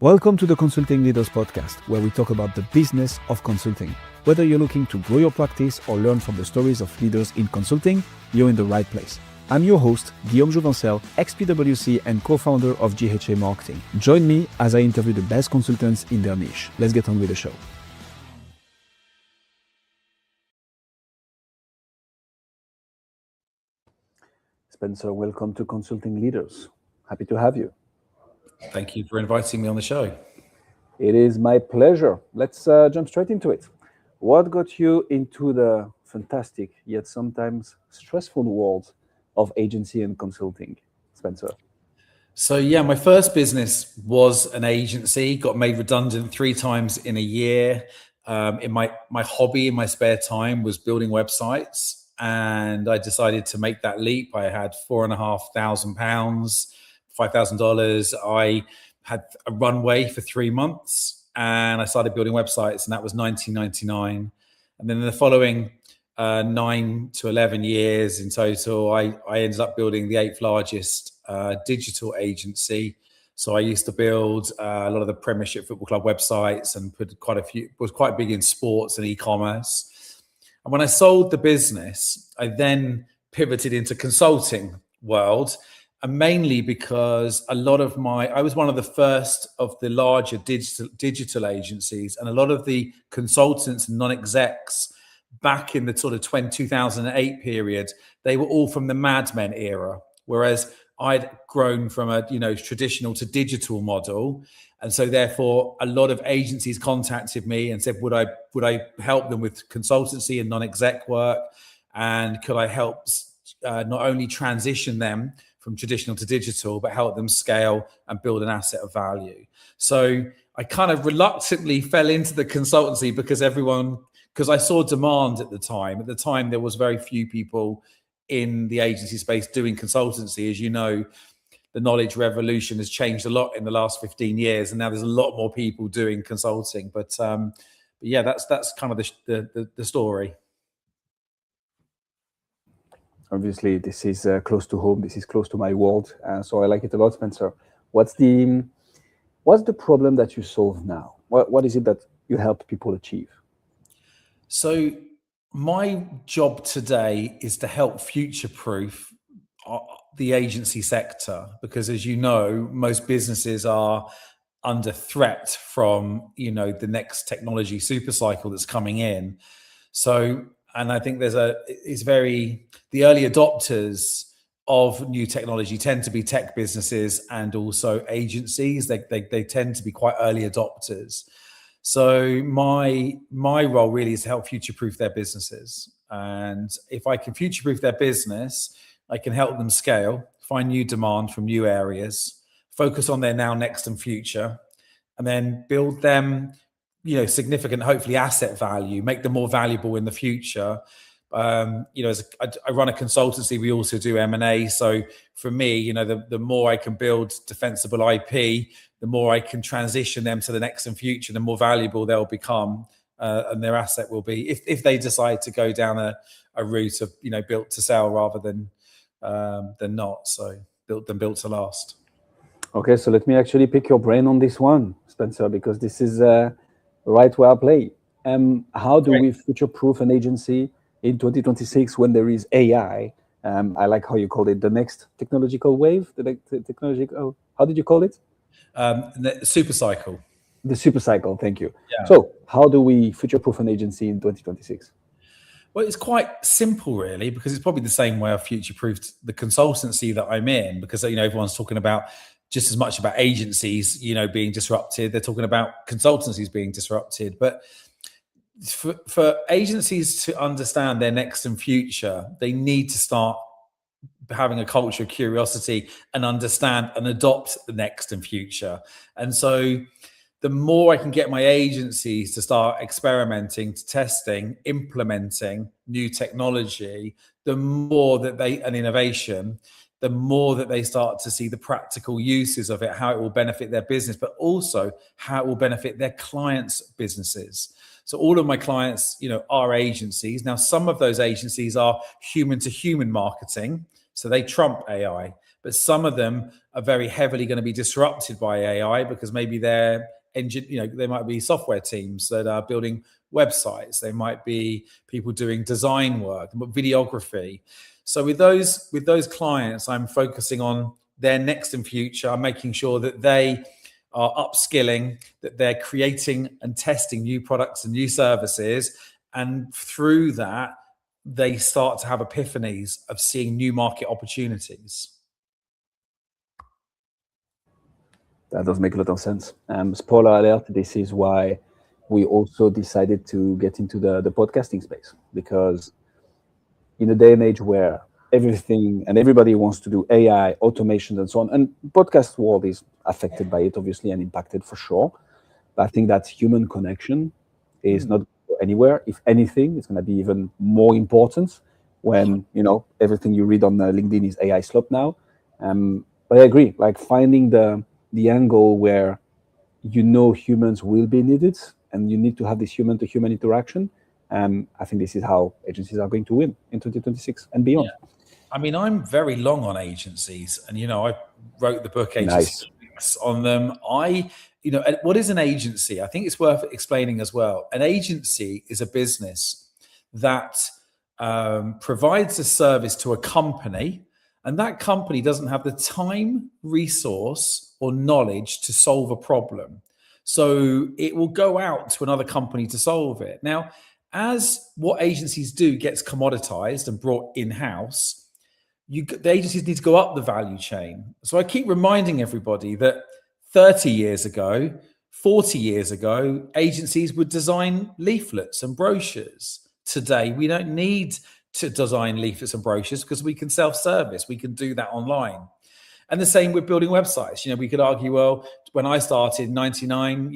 Welcome to the Consulting Leaders Podcast, where we talk about the business of consulting. Whether you're looking to grow your practice or learn from the stories of leaders in consulting, you're in the right place. I'm your host, Guillaume Jouvencel, ex-PwC and co-founder of GHA Marketing. Join me as I interview the best consultants in their niche. Let's get on with the show. Spencer, welcome to Consulting Leaders. Happy to have you. Thank you for inviting me on the show. It is my pleasure. Let's jump straight into it. What got you into the fantastic yet sometimes stressful world of agency and consulting, Spencer? So yeah, my first business was an agency, got made redundant 3 times in a year. In my hobby in my spare time was building websites, and I decided to make that leap. I had £4,500, $5,000. I had a runway for 3 months and I started building websites, and that was 1999. And then in the following 9 to 11 years in total, I ended up building the 8th largest digital agency. So I used to build a lot of the Premiership Football Club websites and put was quite big in sports and e-commerce. And when I sold the business, I then pivoted into consulting world. And mainly because I was one of the first of the larger digital agencies, and a lot of the consultants and non-execs back in the sort of 2008 period, they were all from the Mad Men era, whereas I'd grown from a traditional to digital model. And so therefore a lot of agencies contacted me and said, would I help them with consultancy and non-exec work? And could I help not only transition them from traditional to digital, but help them scale and build an asset of value. So I kind of reluctantly fell into the consultancy because I saw demand at the time. At the time, there was very few people in the agency space doing consultancy. As you know, the knowledge revolution has changed a lot in the last 15 years, and now there's a lot more people doing consulting. But yeah, that's kind of the story. Obviously, this is close to home. This is close to my world, so I like it a lot, Spencer. What's the problem that you solve now? What is it that you help people achieve? So my job today is to help future-proof the agency sector, because as you know, most businesses are under threat from the next technology super cycle that's coming in. So, and I think the early adopters of new technology tend to be tech businesses and also agencies. They tend to be quite early adopters. So my role really is to help future-proof their businesses. And if I can future-proof their business, I can help them scale, find new demand from new areas, focus on their now, next, and future, and then build them significant, hopefully, asset value, make them more valuable in the future. As I run a consultancy, we also do M&A. So for me, the more I can build defensible IP, the more I can transition them to the next and future, the more valuable they'll become, and their asset will be, if they decide to go down a route of built to sell rather than not. So built to last. Okay, so let me actually pick your brain on this one, Spencer, because this is right where I play. How do we future-proof an agency in 2026 when there is AI? I like how you called it the next technological wave. How did you call it? The super cycle. The super cycle. Thank you. Yeah. So how do we future-proof an agency in 2026? Well, it's quite simple, really, because it's probably the same way I've future-proofed the consultancy that I'm in, because everyone's talking about just as much about agencies, being disrupted. They're talking about consultancies being disrupted. But for agencies to understand their next and future, they need to start having a culture of curiosity and understand and adopt the next and future. And so the more I can get my agencies to start experimenting, testing, implementing new technology, the more that and innovation, the more that they start to see the practical uses of it, how it will benefit their business, but also how it will benefit their clients' businesses. So all of my clients, are agencies. Now, some of those agencies are human to human marketing, so they trump AI. but some of them are very heavily going to be disrupted by AI because maybe they're they might be software teams that are building websites. They might be people doing design work, videography. So with those clients, I'm focusing on their next and future. I'm making sure that they are upskilling, that they're creating and testing new products and new services. And through that, they start to have epiphanies of seeing new market opportunities. That does make a lot of sense. Spoiler alert, this is why we also decided to get into the podcasting space, because in a day and age where everything and everybody wants to do AI, automation, and so on, and podcast world is affected by it, obviously, and impacted for sure. But I think that human connection is not anywhere. If anything, it's going to be even more important when, everything you read on LinkedIn is AI slop now. But I agree, like finding the angle where humans will be needed and you need to have this human-to-human interaction. I think this is how agencies are going to win in 2026 and beyond. Yeah. I mean, I'm very long on agencies, and I wrote the book Agencynomics on them. What is an agency? I think it's worth explaining as well. An agency is a business that provides a service to a company, and that company doesn't have the time, resource, or knowledge to solve a problem. So it will go out to another company to solve it. Now, as what agencies do gets commoditized and brought in-house, the agencies need to go up the value chain. So I keep reminding everybody that 30 years ago, 40 years ago, agencies would design leaflets and brochures. Today, we don't need to design leaflets and brochures because we can self-service. We can do that online. And the same with building websites. We could argue, well, when I started in 99,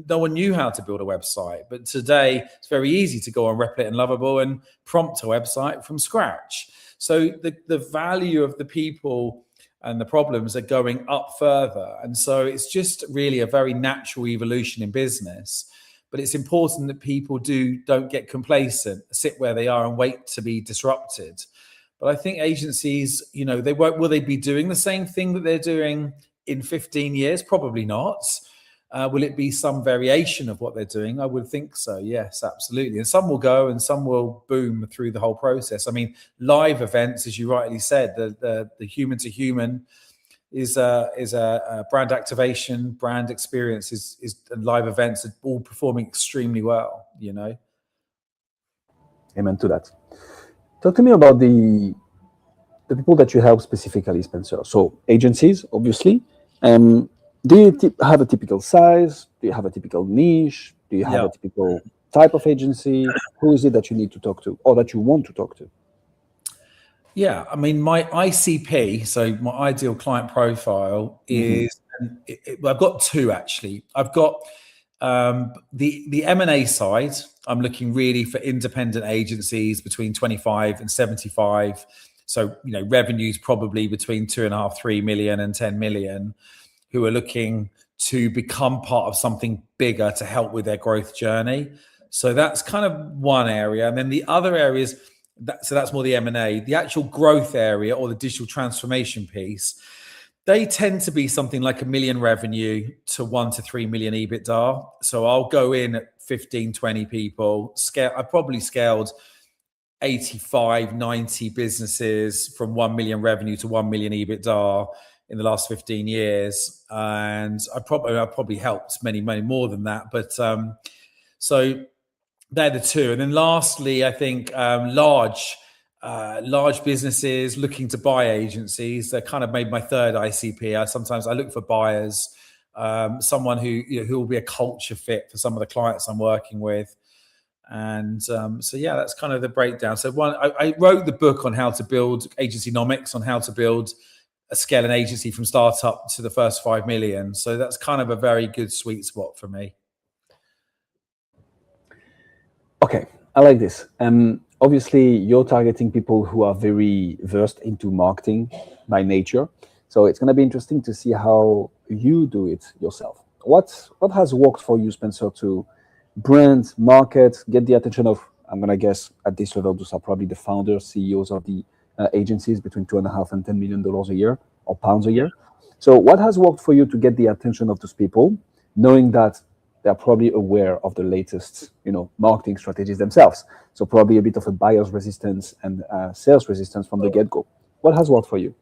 no one knew how to build a website. But today, it's very easy to go on Replit and Lovable and prompt a website from scratch. So the value of the people and the problems are going up further. And so it's just really a very natural evolution in business. But it's important that people don't get complacent, sit where they are and wait to be disrupted. But I think agencies, will they be doing the same thing that they're doing in 15 years? Probably not. Will it be some variation of what they're doing? I would think so. Yes, absolutely. And some will go and some will boom through the whole process. I mean, live events, as you rightly said, the human to human is a brand activation, brand experience is live events are all performing extremely well, Amen to that. Talk to me about the people that you help specifically, Spencer. So agencies, obviously. Do you have a typical size? Do you have a typical niche? Do you have a typical type of agency? Who is it that you need to talk to or that you want to talk to? Yeah, I mean, my ICP, so my ideal client profile is, I've got two actually. I've got the M&A side. I'm looking really for independent agencies between 25 and 75. So, revenues probably between 2.5, 3 million and 10 million, who are looking to become part of something bigger to help with their growth journey. So that's kind of one area. And then the other areas, so that's more the M&A, the actual growth area or the digital transformation piece, they tend to be something like 1 million revenue to 1 to 3 million EBITDA. So I'll go in at 15, 20 people. I probably scaled 85, 90 businesses from 1 million revenue to 1 million EBITDA in the last 15 years. And I probably helped many more than that. But so they're the two. And then lastly, I think large businesses looking to buy agencies. They kind of made my third ICP. Sometimes I look for buyers, someone who will be a culture fit for some of the clients I'm working with. And so that's kind of the breakdown. So I wrote the book on how to build Agencynomics, on how to build a scale an agency from startup to the first 5 million. So that's kind of a very good sweet spot for me. Okay, I like this. Obviously, you're targeting people who are very versed into marketing by nature. So it's going to be interesting to see how you do it yourself. What has worked for you, Spencer, to brand, market, get the attention of, I'm going to guess at this level, those are probably the founders, CEOs of the agencies between $2.5 and $10 million a year. or pounds a year. So what has worked for you to get the attention of those people, knowing that they're probably aware of the latest, marketing strategies themselves? So probably a bit of a buyer's resistance and sales resistance from the get-go. What has worked for you?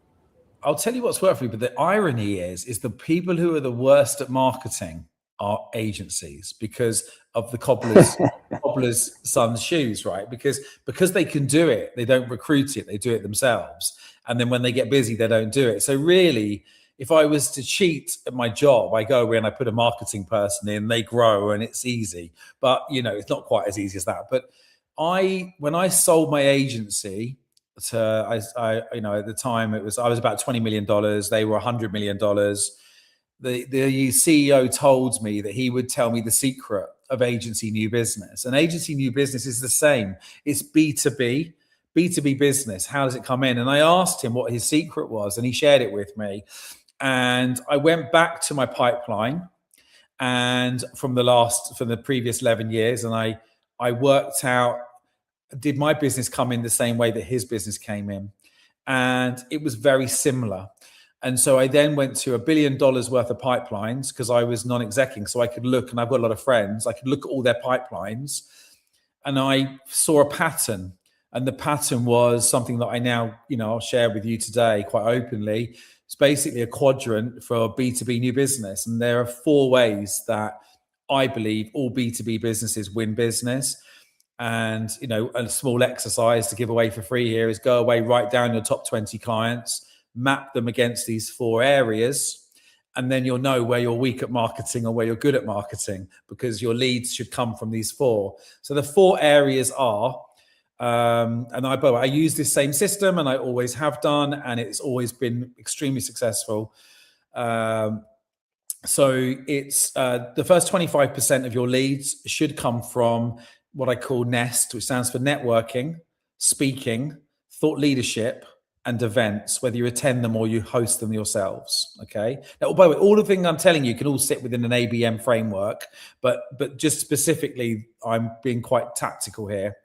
I'll tell you what's worked for me, but the irony is the people who are the worst at marketing are agencies because of the cobbler's son's shoes, right? Because they can do it, they don't recruit it, they do it themselves. And then when they get busy, they don't do it. So really, if I was to cheat at my job, I go away and I put a marketing person in, they grow and it's easy. But, it's not quite as easy as that. But when I sold my agency to, at the time I was about $20 million. They were $100 million. The CEO told me that he would tell me the secret of Agency New Business. And Agency New Business is the same. It's B2B business. How does it come in? And I asked him what his secret was, and he shared it with me. And I went back to my pipeline and from the previous 11 years, and I worked out, did my business come in the same way that his business came in? And it was very similar. And so I then went to $1 billion worth of pipelines because I was non-execing. So I could look, and I've got a lot of friends, I could look at all their pipelines and I saw a pattern. And the pattern was something that I now, I'll share with you today quite openly. It's basically a quadrant for B2B new business. And there are 4 ways that I believe all B2B businesses win business. And, a small exercise to give away for free here is go away, write down your top 20 clients, map them against these 4 areas, and then you'll know where you're weak at marketing or where you're good at marketing, because your leads should come from these 4. So the 4 areas are, and I use this same system and I always have done, and it's always been extremely successful. So it's the first 25% of your leads should come from what I call NEST, which stands for networking, speaking, thought leadership, and events, whether you attend them or you host them yourselves. Okay. Now, by the way, all the things I'm telling you can all sit within an ABM framework, but just specifically, I'm being quite tactical here.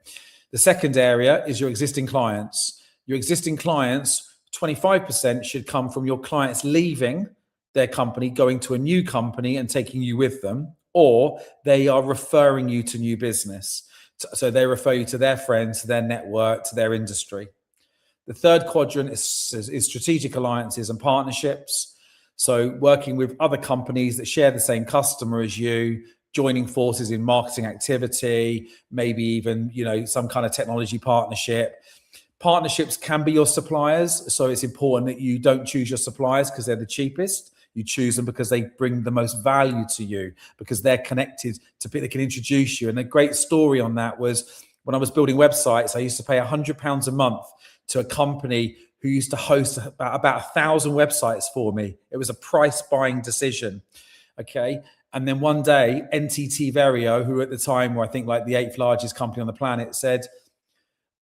The second area is your existing clients. Your existing clients, 25% should come from your clients leaving their company, going to a new company and taking you with them, or they are referring you to new business. So they refer you to their friends, to their network, to their industry. The third quadrant is strategic alliances and partnerships. So working with other companies that share the same customer as you, joining forces in marketing activity, maybe even, some kind of technology partnership. Partnerships can be your suppliers. So it's important that you don't choose your suppliers because they're the cheapest. You choose them because they bring the most value to you, because they're connected to people that can introduce you. And a great story on that was when I was building websites, I used to pay £100 a month to a company who used to host about 1,000 websites for me. It was a price buying decision. Okay. And then one day, NTT Verio, who at the time were, I think, like the 8th largest company on the planet, said,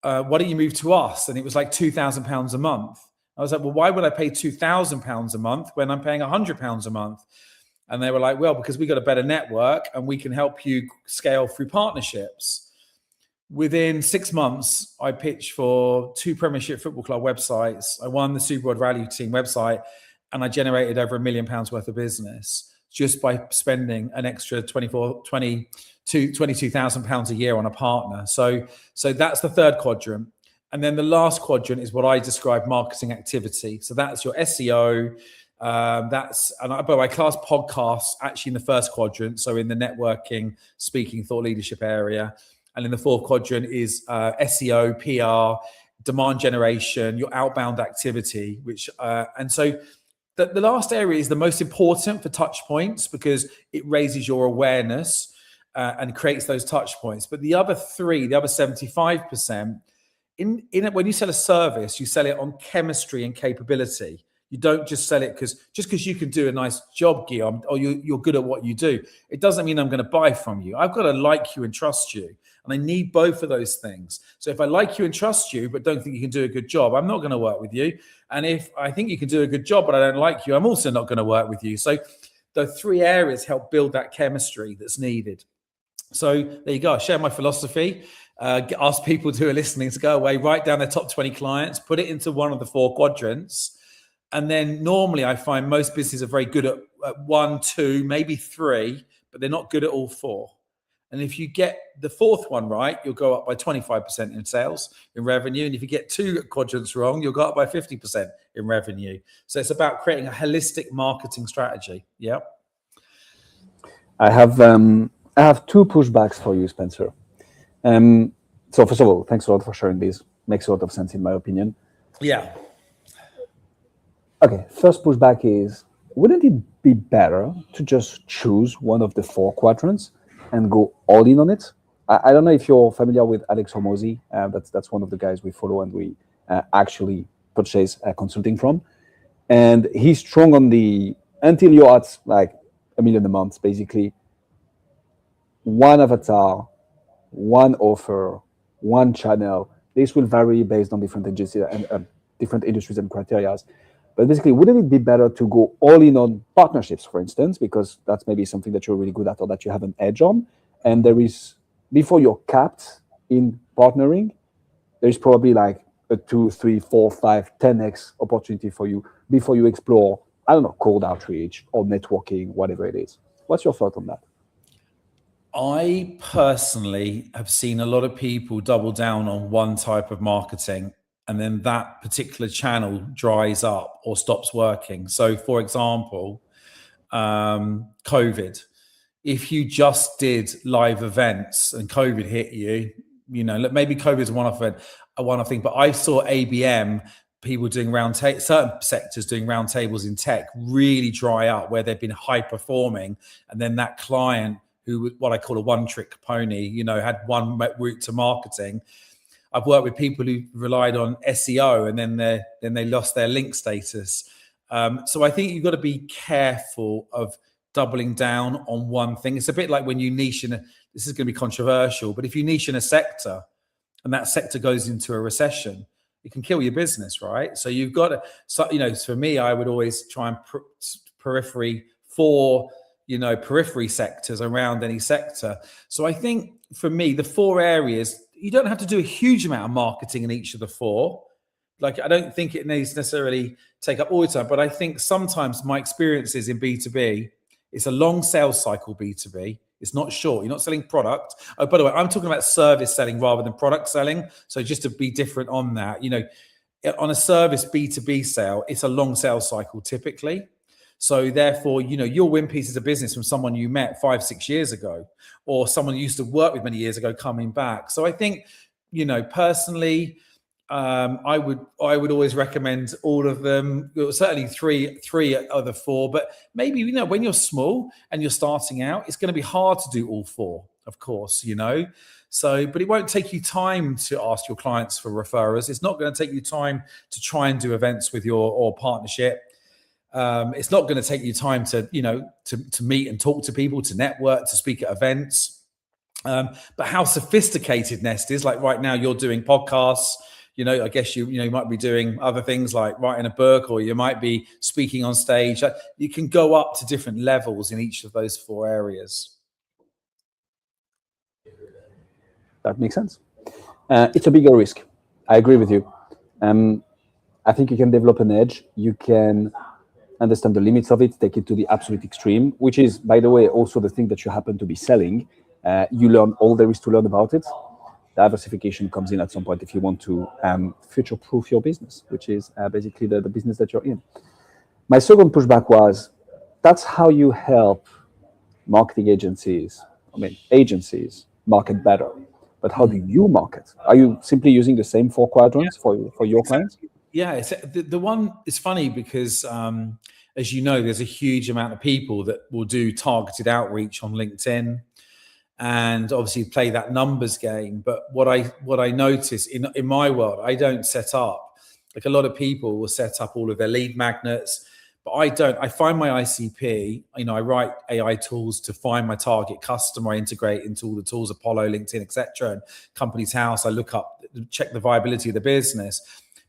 why don't you move to us? And it was like £2,000 a month. I was like, well, why would I pay £2,000 a month when I'm paying £100 a month? And they were like, well, because we got a better network and we can help you scale through partnerships. Within 6 months, I pitched for 2 Premiership Football Club websites. I won the Super World Value Team website, and I generated over £1 million worth of business just by spending an extra £22,000 a year on a partner. So that's the third quadrant. And then the last quadrant is what I describe marketing activity. So that's your SEO. I class podcasts actually in the first quadrant. So in the networking, speaking, thought leadership area. And in the fourth quadrant is SEO, PR, demand generation, your outbound activity, and so the last area is the most important for touch points because it raises your awareness and creates those touch points. But the other 75%, in it, when you sell a service, you sell it on chemistry and capability. You don't just sell it because you can do a nice job, Guillaume, or you're good at what you do. It doesn't mean I'm going to buy from you. I've got to like you and trust you. And I need both of those things. So if I like you and trust you, but don't think you can do a good job, I'm not going to work with you. And if I think you can do a good job, but I don't like you, I'm also not going to work with you. So the 3 areas help build that chemistry that's needed. So there you go. I share my philosophy. Ask people who are listening to go away, write down their top 20 clients, put it into one of the 4 quadrants, And then normally I find most businesses are very good at 1, 2, maybe 3, but they're not good at all 4. And if you get the 4th one right, you'll go up by 25% in sales, in revenue. And if you get 2 quadrants wrong, you'll go up by 50% in revenue. So it's about creating a holistic marketing strategy. Yeah. I have 2 pushbacks for you, Spencer. So first of all, thanks a lot for sharing this. Makes a lot of sense in my opinion. Yeah. Okay, first pushback is, wouldn't it be better to just choose one of the 4 quadrants and go all in on it? I don't know if you're familiar with Alex Hormozy. That's one of the guys we follow and we actually purchase consulting from. And he's strong on the, until you're at like $1 million a month, basically, one avatar, one offer, one channel. This will vary based on different agencies and different industries and criteria. But basically, wouldn't it be better to go all in on partnerships, for instance, because that's maybe something that you're really good at or that you have an edge on? And there is, before you're capped in partnering, there's probably like a 2, 3, 4, 5, 10x opportunity for you before you explore, I don't know, cold outreach or networking, whatever it is. What's your thought on that? I personally have seen a lot of people double down on one type of marketing, and then that particular channel dries up or stops working. So, for example, COVID. If you just did live events and COVID hit you, maybe COVID is a one-off thing, but I saw ABM, people doing certain sectors doing roundtables in tech really dry up where they've been high performing, and then that client who, what I call a one-trick pony, had one route to marketing. I've worked with people who relied on SEO and then they lost their link status. So I think you've got to be careful of doubling down on one thing. It's a bit like when you niche this is going to be controversial, but if you niche in a sector and that sector goes into a recession, it can kill your business, right? So you've got to, for me, I would always try and periphery sectors around any sector. So I think for me, the 4 areas, you don't have to do a huge amount of marketing in each of the 4. Like, I don't think it needs necessarily take up all the time, but I think sometimes my experiences in B2B, it's a long sales cycle, B2B. It's not short. You're not selling product. Oh, by the way, I'm talking about service selling rather than product selling. So just to be different on that, on a service B2B sale, it's a long sales cycle typically. So therefore, you'll win pieces of business from someone you met 5, 6 years ago, or someone you used to work with many years ago coming back. So I think, personally, I would always recommend all of them. Certainly three of the 4, but maybe, when you're small and you're starting out, it's going to be hard to do all 4, of course, So, but it won't take you time to ask your clients for referrers. It's not going to take you time to try and do events with or partnership. It's not going to take you time to meet and talk to people, to network, to speak at events. But how sophisticated Nest is, like right now you're doing podcasts, I guess you might be doing other things like writing a book, or you might be speaking on stage. You can go up to different levels in each of those 4 areas. That makes sense. It's a bigger risk. I agree with you. I think you can develop an edge. You can understand the limits of it, take it to the absolute extreme, which is, by the way, also the thing that you happen to be selling. You learn all there is to learn about it. Diversification comes in at some point if you want to future-proof your business, which is basically the business that you're in. My second pushback was, that's how you help marketing agencies market better. But how do you market? Are you simply using the same 4 quadrants for your clients? Yeah, it's, the one is funny because, as you know, there's a huge amount of people that will do targeted outreach on LinkedIn and obviously play that numbers game. But what I notice in my world, I don't set up, like a lot of people will set up all of their lead magnets, but I don't. I find my ICP, I write AI tools to find my target customer. I integrate into all the tools, Apollo, LinkedIn, etc. And Company's House, I look up, check the viability of the business.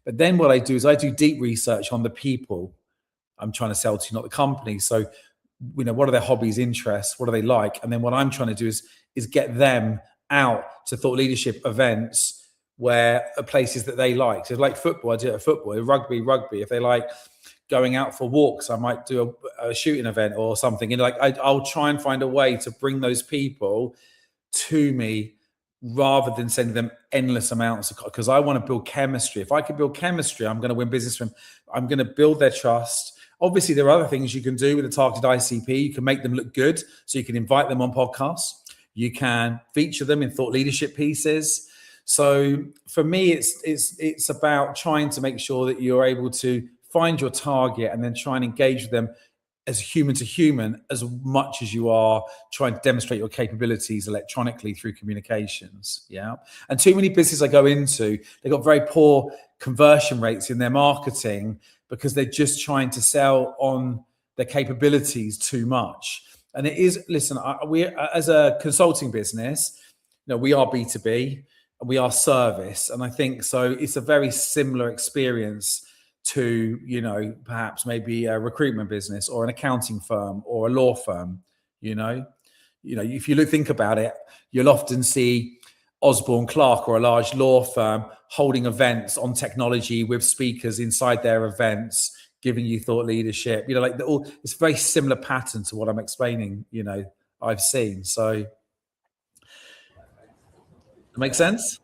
But then what I do is I do deep research on the people I'm trying to sell to, not the company. So, what are their hobbies, interests? What do they like? And then what I'm trying to do is get them out to thought leadership events where places that they like. So like football, I do it at football, rugby. If they like going out for walks. I might do a shooting event or something. And like, I'll try and find a way to bring those people to me rather than sending them endless amounts, because I want to build chemistry. If I can build chemistry, I'm going to win business from them. I'm going to build their trust. Obviously, there are other things you can do with a targeted ICP. You can make them look good. So you can invite them on podcasts. You can feature them in thought leadership pieces. So for me, it's about trying to make sure that you're able to find your target and then try and engage with them as human to human, as much as you are trying to demonstrate your capabilities electronically through communications. Yeah. And too many businesses I go into, they've got very poor conversion rates in their marketing because they're just trying to sell on their capabilities too much. And it is, listen, we as a consulting business, we are B2B and we are service. And I think so it's a very similar experience to, perhaps maybe a recruitment business or an accounting firm or a law firm. If you think about it, you'll often see Osborne Clark or a large law firm holding events on technology with speakers inside their events, giving you thought leadership. It's a very similar pattern to what I'm explaining. I've seen. So, make sense?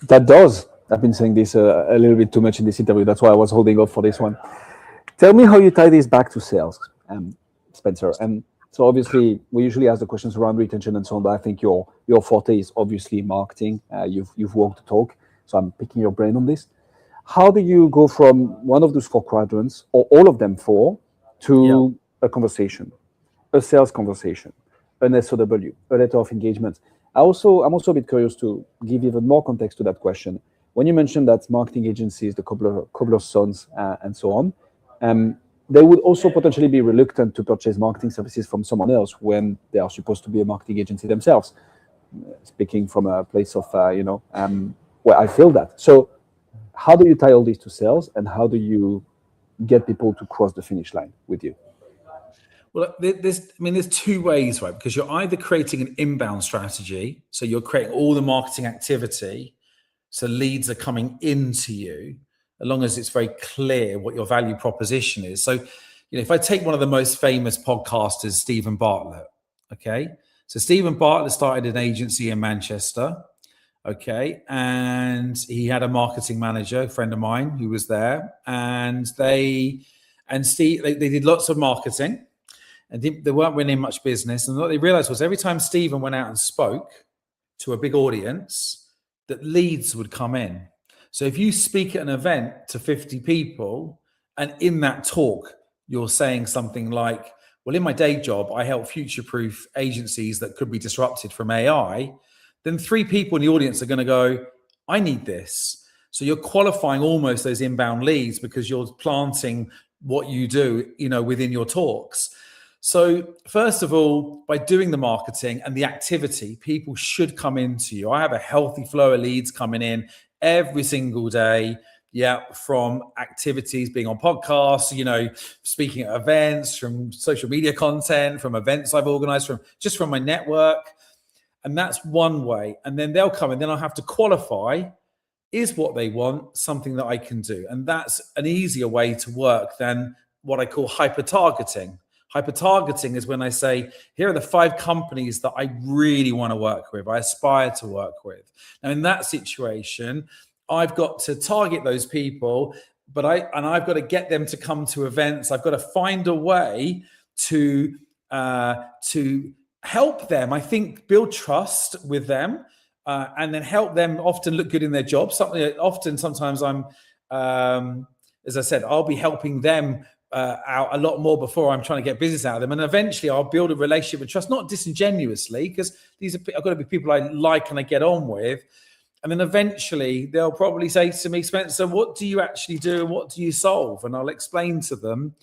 That does. I've been saying this a little bit too much in this interview. That's why I was holding off for this one. Tell me how you tie this back to sales, Spencer. And so obviously, we usually ask the questions around retention and so on, but I think your forte is obviously marketing. You've walked the talk, so I'm picking your brain on this. How do you go from one of those 4 quadrants, or all of them 4, to a conversation, a sales conversation, an SOW, a letter of engagement? I'm also a bit curious to give even more context to that question. When you mentioned that marketing agencies, the cobbler's sons, and so on, they would also potentially be reluctant to purchase marketing services from someone else when they are supposed to be a marketing agency themselves. Speaking from a place of, where I feel that. So how do you tie all this to sales, and how do you get people to cross the finish line with you? Well, there's 2 ways, right? Because you're either creating an inbound strategy, so you're creating all the marketing activity, so leads are coming into you, as long as it's very clear what your value proposition is. So, if I take one of the most famous podcasters, Stephen Bartlett, okay? So Stephen Bartlett started an agency in Manchester, okay? And he had a marketing manager, a friend of mine, who was there. And they did lots of marketing, and they weren't winning much business. And what they realized was every time Stephen went out and spoke to a big audience, that leads would come in. So if you speak at an event to 50 people, and in that talk, you're saying something like, well, in my day job, I help future-proof agencies that could be disrupted from AI, then 3 people in the audience are going to go, I need this. So you're qualifying almost those inbound leads because you're planting what you do, within your talks. So first of all, by doing the marketing and the activity, people should come into you. I have a healthy flow of leads coming in every single day. Yeah, from activities, being on podcasts, speaking at events, from social media content, from events I've organized, from my network. And that's one way. And then they'll come, and then I'll have to qualify, is what they want something that I can do? And that's an easier way to work than what I call hyper-targeting. Hyper-targeting is when I say, here are the 5 companies that I really want to work with, I aspire to work with. Now, in that situation, I've got to target those people, but I've got to get them to come to events. I've got to find a way to help them, I think, build trust with them, and then help them often look good in their job. Sometimes I'm, as I said, I'll be helping them out a lot more before I'm trying to get business out of them. And eventually I'll build a relationship and trust, not disingenuously, because I've got to be people I like and I get on with. And then eventually they'll probably say to me, Spencer, what do you actually do? And what do you solve? And I'll explain to them.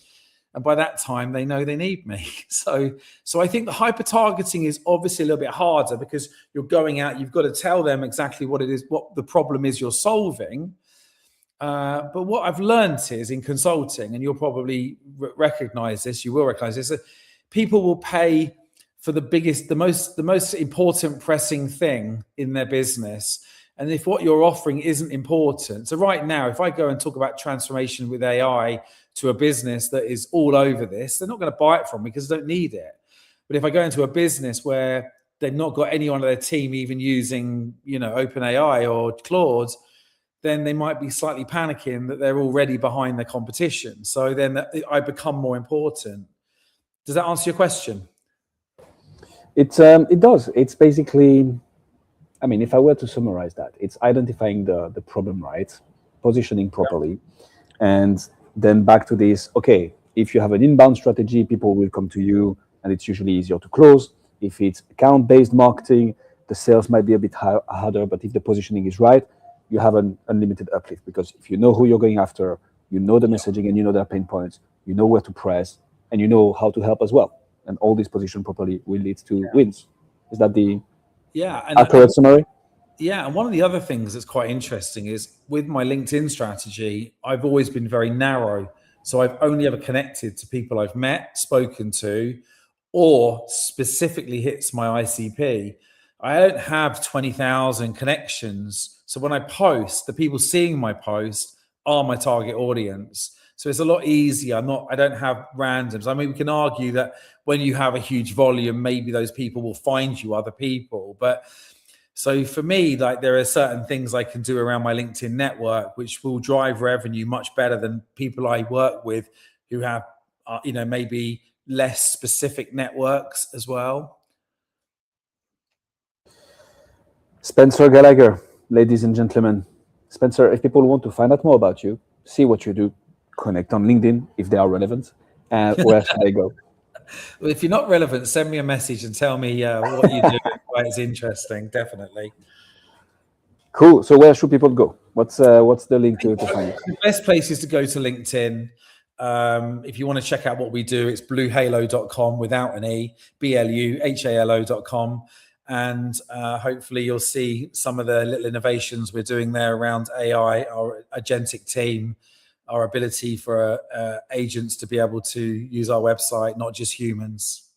And by that time, they know they need me. So I think the hyper-targeting is obviously a little bit harder because you're going out, you've got to tell them exactly what it is, what the problem is you're solving. But what I've learned is in consulting, and you'll probably recognize this, you will recognize this, that people will pay for the most important pressing thing in their business. And if what you're offering isn't important, so right now, if I go and talk about transformation with AI to a business that is all over this, they're not going to buy it from me because they don't need it. But if I go into a business where they've not got anyone on their team even using, OpenAI or Claude, then they might be slightly panicking that they're already behind the competition. So then I become more important. Does that answer your question? It does. It's basically, if I were to summarize that, it's identifying the problem right, positioning properly, and then back to this, okay, if you have an inbound strategy, people will come to you and it's usually easier to close. If it's account-based marketing, the sales might be a bit harder, but if the positioning is right, you have an unlimited uplift, because if you know who you're going after, you know the messaging and you know their pain points, you know where to press, and you know how to help as well. And all this positioned properly will lead to wins. Is that the accurate summary? Yeah, and one of the other things that's quite interesting is with my LinkedIn strategy, I've always been very narrow. So I've only ever connected to people I've met, spoken to, or specifically hits my ICP. I don't have 20,000 connections. So when I post, the people seeing my post are my target audience. So it's a lot easier. I don't have randoms. I mean, we can argue that when you have a huge volume, maybe those people will find you other people. But so for me, like, there are certain things I can do around my LinkedIn network, which will drive revenue much better than people I work with who have, maybe less specific networks as well. Spencer Gallagher, ladies and gentlemen. Spencer, if people want to find out more about you, see what you do, connect on LinkedIn if they are relevant, where should they go? Well, if you're not relevant, send me a message and tell me what you do and why it's interesting. Definitely. Cool. So where should people go? What's the link to find you? The best place is to go to LinkedIn. If you want to check out what we do, it's bluhalo.com without an E, bluhalo.com. And hopefully you'll see some of the little innovations we're doing there around AI, our agentic team, our ability for agents to be able to use our website, not just humans.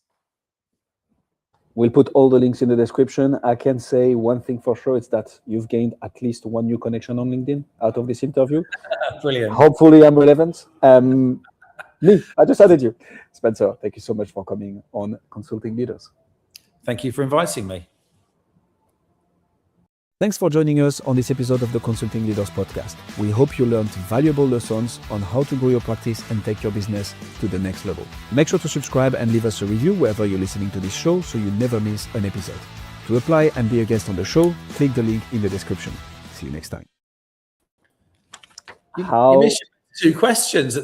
We'll put all the links in the description. I can say one thing for sure, it's that you've gained at least one new connection on LinkedIn out of this interview. Brilliant. Hopefully I'm relevant. I just added you. Spencer, thank you so much for coming on Consulting Leaders. Thank you for inviting me. Thanks for joining us on this episode of the Consulting Leaders Podcast. We hope you learned valuable lessons on how to grow your practice and take your business to the next level. Make sure to subscribe and leave us a review wherever you're listening to this show so you never miss an episode. To apply and be a guest on the show, click the link in the description. See you next time. You missed 2 questions at the